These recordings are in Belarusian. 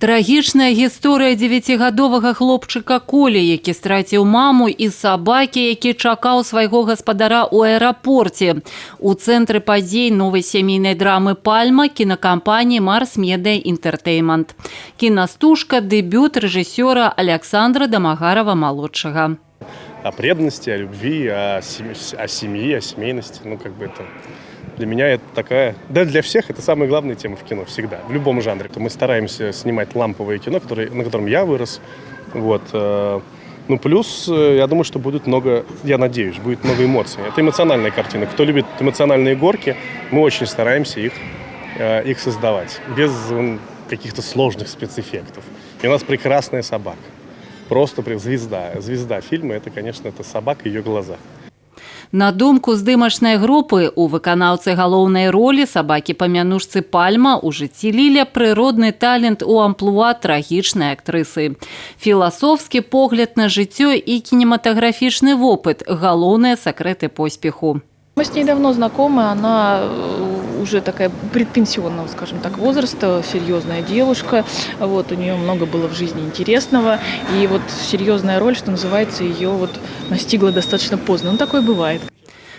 Трагічная гісторыя 9гадовага хлопчыка Колі, які страціў маму, і сабакі, які чакаў свайго гаспадара ў аэрапорце. У цэнтры падзей новай сямейнай драмы «Пальма» кінакампаніі «Марс Медиа Интертеймент». Кінастужка – дэбют рэжысёра Александра Домогарова-молодшего. О преданности, о любви, о семье, о семейности. Ну, как бы это... Для меня это такая... Да, для всех это самая главная тема в кино всегда, в любом жанре. Мы стараемся снимать ламповое кино, на котором я вырос. Вот. Ну, плюс, я думаю, что будет много, я надеюсь, будет много эмоций. Это эмоциональная картина. Кто любит эмоциональные горки, мы очень стараемся их создавать. Без каких-то сложных спецэффектов. И у нас прекрасная собака. Просто звезда. Звезда фильма, это, конечно, это собака и ее глаза. На думку здымачнай групы, у выканаўцы галоўнай ролі сабакі па мянушцы Пальма ужыццелілі прыродны талент у амплуа трагічнай актрысы. Філасофскі погляд на жыццё и кинематографичный опыт – галоўныя сакрэты поспеху. Мы с ней давно знакомы, она уже такая предпенсионного, скажем так, возраста, серьезная девушка. Вот, у нее много было в жизни интересного. И вот серьезная роль, что называется, ее вот настигла достаточно поздно. Ну, такое бывает.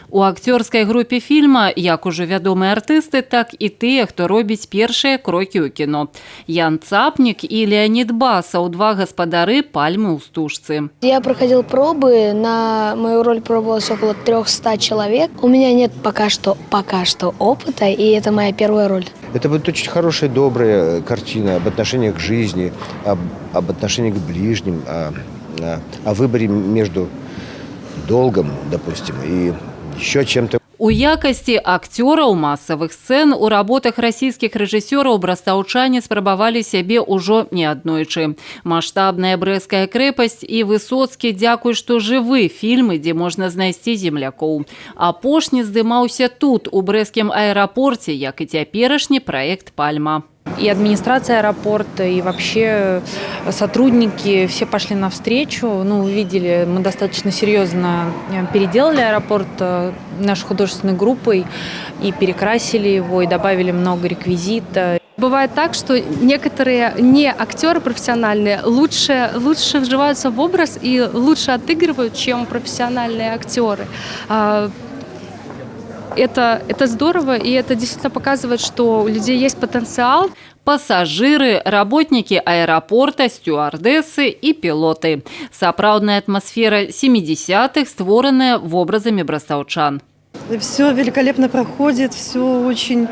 У акцёрскай групе фільма як ужо вядомыя артысты, так і тыя, хто робіць першыя крокі ў кіно. Ян Цапнік і Леонид Басаў – два гаспадары «Пальмы» ў стужцы. Я проходил пробы, на мою роль пробовалось около 300 человек. У меня нет пока что опыта, и это моя первая роль. Это будет очень хорошая, добрая картина об отношениях к жизни, об отношениях к ближним, о выборе между долгом, допустим, и еще чем-то. У якасці акцёраў масавых сцэн у работах расійскіх рэжысёраў брастаўчане спрабавалі сябе ўжо неаднойчы. Маштабная брэсцкая крэпасць і Высоцкі «Дзякуй, што жывы» фільмы, дзе можна знайсці землякоў. Апошні здымаўся тут, у брэсцкім аэрапорце, як і цяперашні праект «Пальма». И администрация аэропорта, и вообще сотрудники все пошли навстречу. Ну, вы видели, мы достаточно серьезно переделали аэропорт нашей художественной группой и перекрасили его, и добавили много реквизита. Бывает так, что некоторые не актеры профессиональные лучше вживаются в образ и лучше отыгрывают, чем профессиональные актеры. Это здорово, и это действительно показывает, что у людей есть потенциал. Пассажиры, работники аэропорта, стюардессы и пилоты. Сапраўдная атмосфера 70-х, створенная в образами брастаўчан. Все великолепно проходит, все очень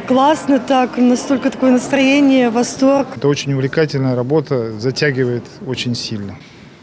классно, так, настолько такое настроение, восторг. Это очень увлекательная работа, затягивает очень сильно.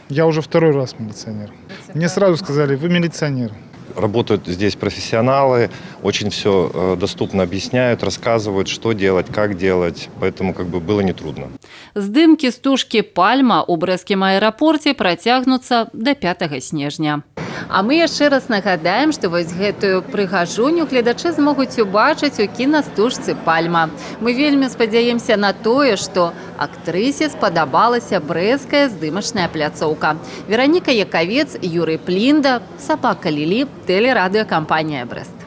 Я уже второй раз милиционер. Мне сразу сказали: вы милиционер. Работают здесь профессионалы, очень все доступно объясняют, рассказывают, что делать, как делать, поэтому как бы было нетрудно. Здымкі стужкі «Пальма» у брэсцкім аэрапорце працягнуцца до 5 снежня. А мы яшчэ раз нагадаем, што вось гэтую прыгажуню гледачы змогуць убачыць у кінастужцы «Пальма». Мы вельмі спадзяемся на тое, што актрысе спадабалася брэсцкая здымачная пляцоўка. Вераніка Яковец, Юрый Плінда, Сабака Лілі, тэлерадыёкампанія «Брэст».